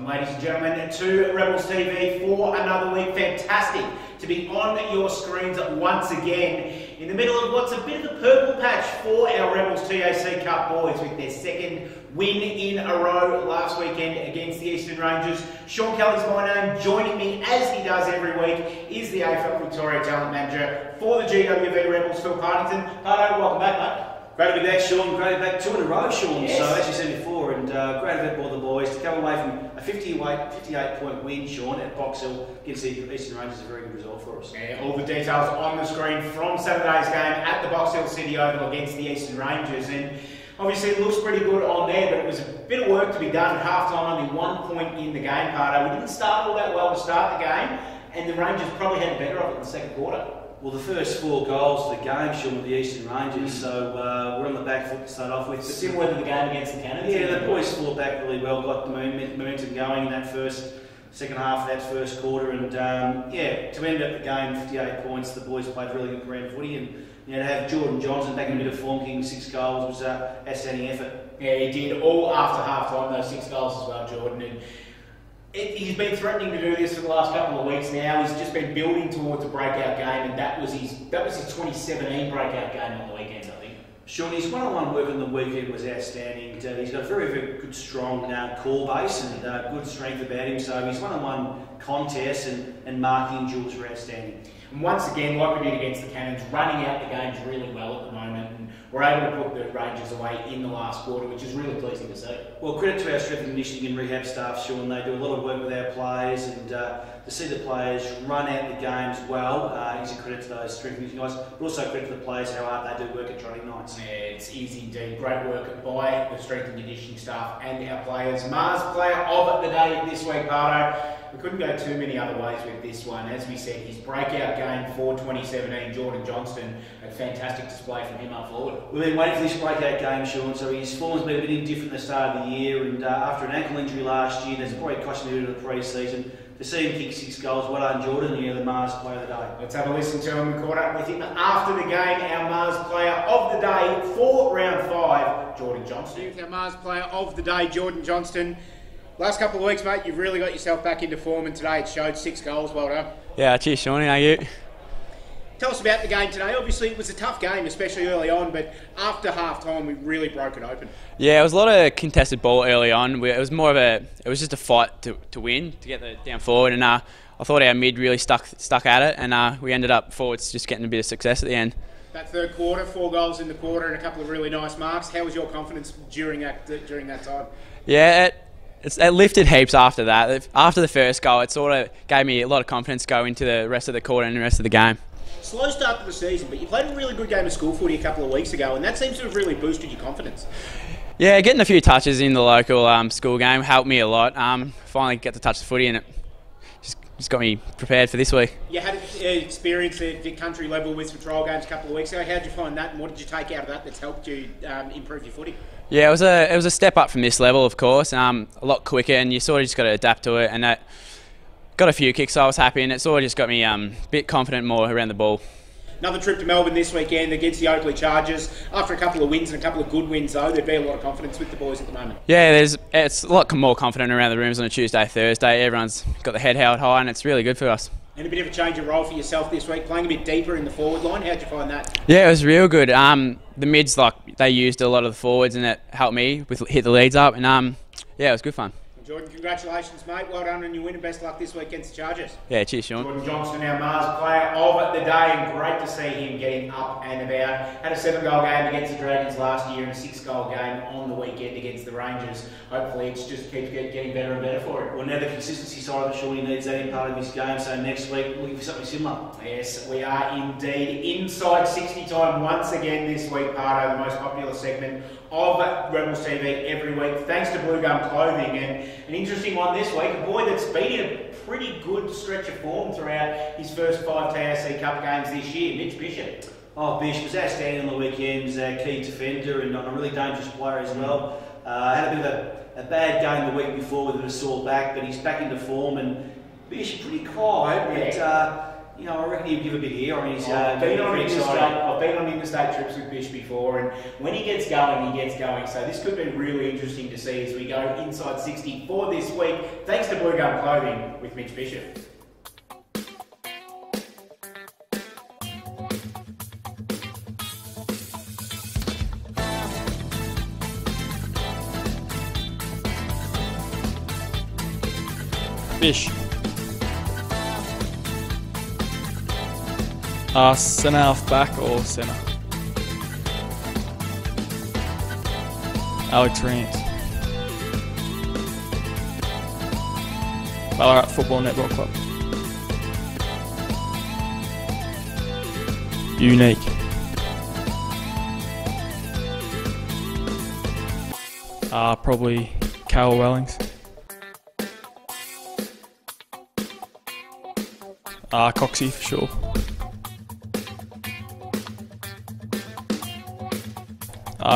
Welcome, ladies and gentlemen, to Rebels TV for another week. Fantastic to be on your screens once again in the middle of what's a bit of a purple patch for our Rebels TAC Cup boys with their second win in a row last weekend against the Eastern Rangers. Sean Kelly's my name. Joining me, as he does every week, is the AFL Victoria Talent Manager for the GWV Rebels, Phil Partington. Hello, welcome back, mate. Great to be back, Sean. Great to be back 2 in a row, Sean. Yes. So, as you said before, and great to be all the boys to come away from a 58-point win, Sean, at Box Hill against the Eastern Rangers is a very good result for us. Yeah, all the details on the screen from Saturday's game at the Box Hill City Oval against the Eastern Rangers. And obviously, it looks pretty good on there, but it was a bit of work to be done at half-time, only 1 point in the game, Pardo. We didn't start all that well to start the game, and the Rangers probably had better of it in the second quarter. Well, the first 4 goals of the game, Sean, with the Eastern Rangers, so we're on the back foot to start off with. Similar to the game against the Cannons. Yeah, the boys fought back really well, got the momentum going in that second half of that first quarter, and yeah, to end up the game 58 points, the boys played really good brand footy, and to have Jordan Johnston back in a bit of form, kicking 6 goals was an outstanding effort. Yeah, he did, all after half-time, those 6 goals as well, Jordan. And he's been threatening to do this for the last couple of weeks now. He's just been building towards a breakout game, and that was his 2017 breakout game on the weekend, I think. Sean, his one-on-one work on the weekend was outstanding. He's got a very, very good, strong core base and good strength about him. So his one-on-one contests and marking duels were outstanding. And once again, like we did against the Cannons, running out the games really well at the moment, and we're able to put the Rangers away in the last quarter, which is really pleasing to see. Well, credit to our strength and conditioning and rehab staff, Sean. They do a lot of work with our players, and to see the players run out the games well is a credit to those strength and conditioning guys, but also credit to the players how hard they do work at training nights. Yeah, it's easy indeed. Great work by the strength and conditioning staff and our players. Mars player of the day this week, Pardo. We couldn't go too many other ways with this one. As we said, his breakout game for 2017, Jordan Johnston, a fantastic display from him up forward. We've been waiting for this breakout game, Sean, so his form's been a bit indifferent at the start of the year, and after an ankle injury last year, that's probably cost him a bit of the pre-season. To see him kick 6 goals, well done, Jordan, the Mars player of the day. Let's have a listen to him. We caught up with him after the game, our Mars player of the day for round 5, Jordan Johnston. Our Mars player of the day, Jordan Johnston. Last couple of weeks, mate, you've really got yourself back into form, and today it showed 6 goals. Well done. Yeah, cheers, Sean. How are you? Tell us about the game today. Obviously, it was a tough game, especially early on, but after half-time, we really broke it open. Yeah, it was a lot of contested ball early on. It was just a fight to win, to get the down forward, and I thought our mid really stuck at it, and we ended up forwards just getting a bit of success at the end. That third quarter, 4 goals in the quarter and a couple of really nice marks. How was your confidence during that time? Yeah, it lifted heaps after that. After the first goal, it sort of gave me a lot of confidence to go into the rest of the quarter and the rest of the game. Slow start to the season, but you played a really good game of school footy a couple of weeks ago, and that seems to have really boosted your confidence. Yeah, getting a few touches in the local school game helped me a lot. Finally get to touch the footy, and it just got me prepared for this week. You had experience at the country level with some trial games a couple of weeks ago. How did you find that, and what did you take out of that that's helped you improve your footy? Yeah, it was a step up from this level, of course. A lot quicker, and you sort of just got to adapt to it, and that got a few kicks, so I was happy, and it sort of just got me a bit confident more around the ball. Another trip to Melbourne this weekend against the Oakleigh Chargers. After a couple of wins and a couple of good wins, though, there'd be a lot of confidence with the boys at the moment. Yeah, it's a lot more confident around the rooms on a Tuesday, Thursday. Everyone's got the head held high, and it's really good for us. And a bit of a change of role for yourself this week, playing a bit deeper in the forward line. How'd you find that? Yeah, it was real good. The mids, they used a lot of the forwards, and it helped me hit the leads up, and yeah, it was good fun. Jordan, congratulations, mate. Well done on your win, and best luck this week against the Chargers. Yeah, cheers, Sean. Jordan Johnston, our Mars player of the day, and great to see him getting up and about. Had a 7-goal game against the Dragons last year and a 6-goal game on the weekend against the Rangers. Hopefully, it just keeps getting better and better for him. Well, now the consistency side of it, Sean, he needs that in part of his game, so next week looking for something similar. Yes, we are indeed inside 60 time once again this week, Pardo, the most popular segment of Rebels TV every week, thanks to bluegum clothing. And an interesting one this week, a boy that's been in a pretty good stretch of form throughout his first 5 TAC Cup games this year, Mitch Bishop. Oh, Bish was outstanding on the weekend. He's a key defender and a really dangerous player as well. Had a bit of a bad game the week before with a sore back, but he's back into form, and Bish pretty quiet, but I reckon he'll give a bit here. I mean, he's I've been on exciting. interstate trips with Bish before, and when he gets going, he gets going. So this could be really interesting to see as we go inside 60 for this week. Thanks to Bluegum Clothing with Mitch Bishop. Bish. Centre half back or centre? Alex Rance. Ballarat Football Netball Club. Unique. Probably Carol Wellings. Coxie for sure.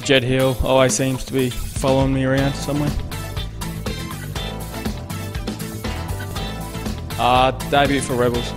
Jed Hill always seems to be following me around somewhere. Debut for Rebels.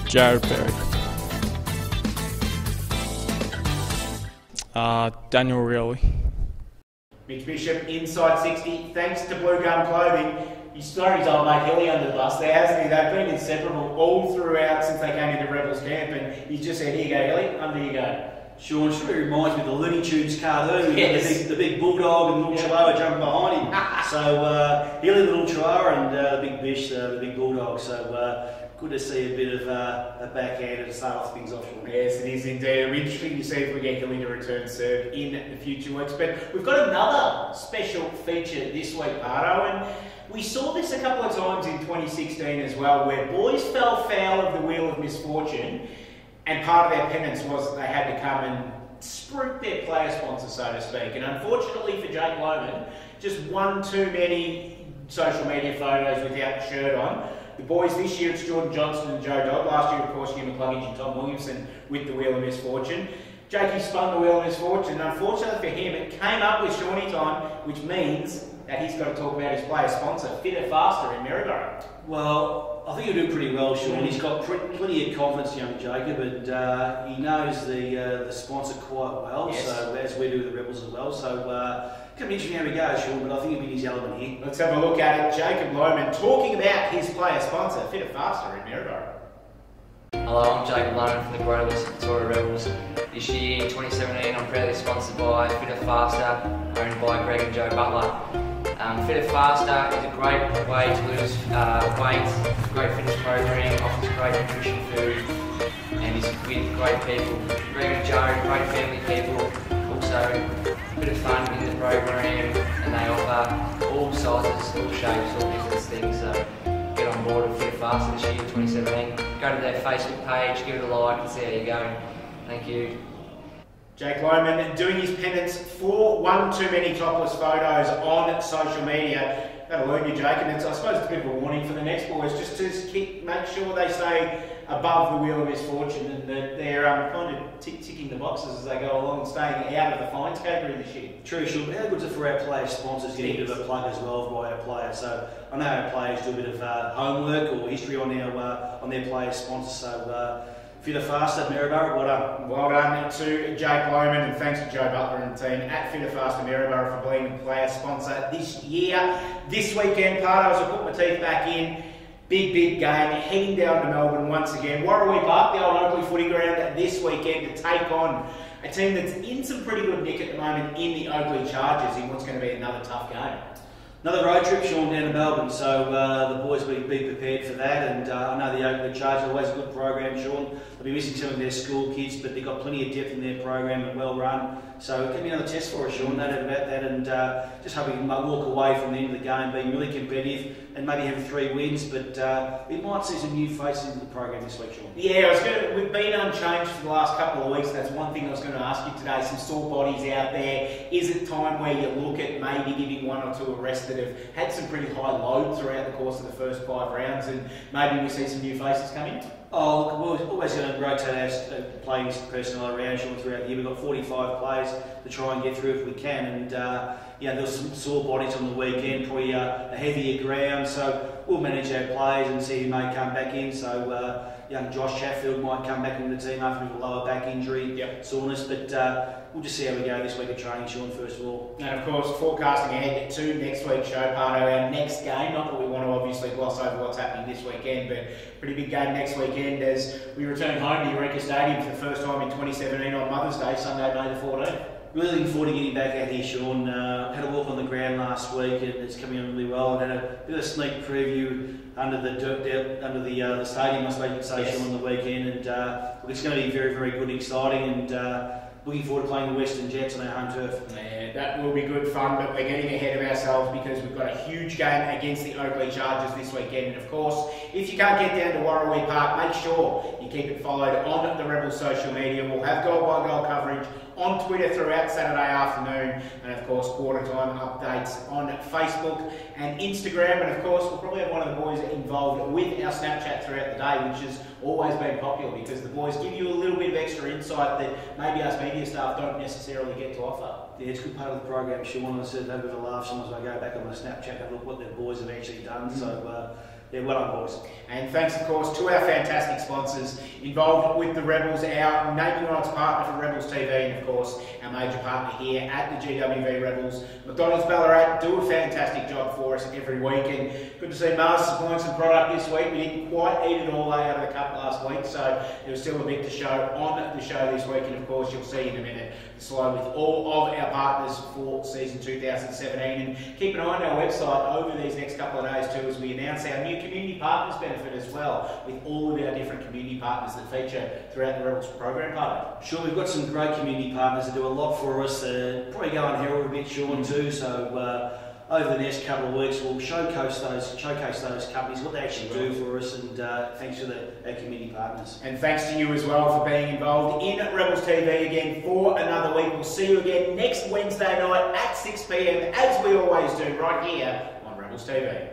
Jared Berry. Daniel Rioli. Mitch Bishop, inside 60, thanks to Bluegum Clothing. He's thrown his old mate Hilly under the bus there, hasn't he? They've been inseparable all throughout since they came into Rebels camp, and he's just said, here you go, Hilly, under you go. Sean, sure reminds me of the Looney Tunes cartoon with Yes. the big bulldog and little chihuahua jumping behind him. So, Hilly the little chihuahua and the big Bish, the big bulldog. So, good to see a bit of a backhander to start off things off, Sean. Yes, it is indeed. It'll be interesting to see if we get Hilly to return serve in the future weeks. But we've got another special feature this week, Pardo, and we saw this a couple of times in 2016 as well, where boys fell foul of the wheel of misfortune, and part of their penance was that they had to come and spruik their player sponsor, so to speak. And unfortunately for Jake Loman, just one too many social media photos without the shirt on. The boys this year, it's Jordan Johnston and Joe Dodd. Last year, of course, Hugh McCluggage and Tom Williamson with the wheel of misfortune. Jakey spun the wheel of misfortune, and unfortunately for him, it came up with Shawnee time, which means that he's got to talk about his player sponsor, Fitter Faster in Maryborough. Well, I think he'll do pretty well, Sean. He's got plenty of confidence, young Jacob, and he knows the sponsor quite well, yes. So as we do with the Rebels as well. So, can be interesting how he goes, Sean, but I think he'll be in his element here. Let's have a look at it. Jacob Lohman talking about his player sponsor, Fitter Faster in Maryborough. Hello, I'm Jacob Lohman from the Greater Western Victoria Rebels. This year, 2017, I'm proudly sponsored by Fitter Faster, owned by Greg and Joe Butler. Fitter Faster is a great way to lose weight, great fitness program, offers great nutrition food, and is with great people. Greg and Joe, great family people, also a bit of fun in the program, and they offer all sizes, all shapes, all business things. So get on board with Fitter Faster this year, 2017. Go to their Facebook page, give it a like, and see how you go. Thank you. Jake Lohman doing his penance for one too many topless photos on social media. That'll learn you, Jake, and it's, I suppose, it's a bit of a warning for the next boys, just to make sure they stay above the wheel of misfortune and that they're kind of ticking the boxes as they go along and staying out of the fines category this year. True, sure, but how good is it for our player sponsors getting a bit of a plug as well by our players? So I know our players do a bit of homework or history on their player sponsors. So Fitter Faster, Maryborough, well done. Well done to Jake Lohman, and thanks to Joe Butler and the team at Fitter Faster Maryborough for being the player sponsor this year. This weekend, Pardo, as I put my teeth back in, big game, heading down to Melbourne once again. Warrawee Park, the old Oakleigh footy ground, this weekend to take on a team that's in some pretty good nick at the moment in the Oakleigh Chargers in what's going to be another tough game. Another road trip, Sean, down to Melbourne, so the boys will be prepared for that, and I know the Oakleigh Chargers are always a good program, Sean. They'll be missing some of their school kids, but they've got plenty of depth in their program and well run, so it can be another test for us, Sean, no doubt about that, and just hope we can walk away from the end of the game being really competitive and maybe have 3 wins, but we might see some new faces into the program this week, Sean. Yeah, we've been unchanged for the last couple of weeks. That's one thing I was going to ask you today. Some sore bodies out there. Is it time where you look at maybe giving 1 or 2 a rest that have had some pretty high load throughout the course of the first 5 rounds, and maybe we see some new faces come in? Oh, look, we're always going to rotate our playing personnel around throughout the year. We've got 45 players to try and get through if we can, and there was some sore bodies on the weekend, probably a heavier ground, so we'll manage our players and see who may come back in. So young Josh Chatfield might come back into the team after a lower back injury, soreness, but we'll just see how we go this week of training, Shaun, first of all. And of course, forecasting ahead to next week's show, Pardo, our next game. Not that we want to obviously gloss over what's happening this weekend, but pretty big game next weekend as we return home to Eureka Stadium for the first time in 2017 on Mother's Day, Sunday, May the 14th. Really looking forward to getting back out here, Shaun. Had a walk on the ground last week and it's coming on really well. And had a bit of a sneak preview under the stadium, I suppose you could say, Shaun, on the weekend. And it's going to be very, very good and exciting. And looking forward to playing the Western Jets on our home turf. Yeah, that will be good fun, but we're getting ahead of ourselves because we've got a huge game against the Oakleigh Chargers this weekend. And of course, if you can't get down to Warrawee Park, make sure you keep it followed on the Rebels social media. We'll have goal-by-goal coverage on Twitter throughout Saturday afternoon, and of course quarter time updates on Facebook and Instagram, and of course we'll probably have one of the boys involved with our Snapchat throughout the day, which has always been popular because the boys give you a little bit of extra insight that maybe us media staff don't necessarily get to offer. Yeah, it's a good part of the program, Shaun. I said have a bit of a laugh sometimes when I go back on my Snapchat, have a look what the boys have actually done. So yeah, well done, boys. And thanks, of course, to our fantastic sponsors involved with the Rebels, our naming rights partner for Rebels TV, and of course, our major partner here at the GWV Rebels. McDonald's Ballarat do a fantastic job for us every week, and good to see Mars supplying some product this week. We didn't quite eat it all out of the cup last week, so there was still a bit to show on the show this week, and of course, you'll see in a minute the slide with all of our partners for season 2017. And keep an eye on our website over these next couple of days too as we announce our new community partners benefit as well, with all of our different community partners that feature throughout the Rebels program. Part Sure, we've got some great community partners that do a lot for us. Probably go on herald a bit, Shaun, too. So over the next couple of weeks, we'll showcase those companies, what they actually do for us, and thanks to our community partners. And thanks to you as well for being involved in Rebels TV again for another week. We'll see you again next Wednesday night at 6 p.m, as we always do, right here on Rebels TV.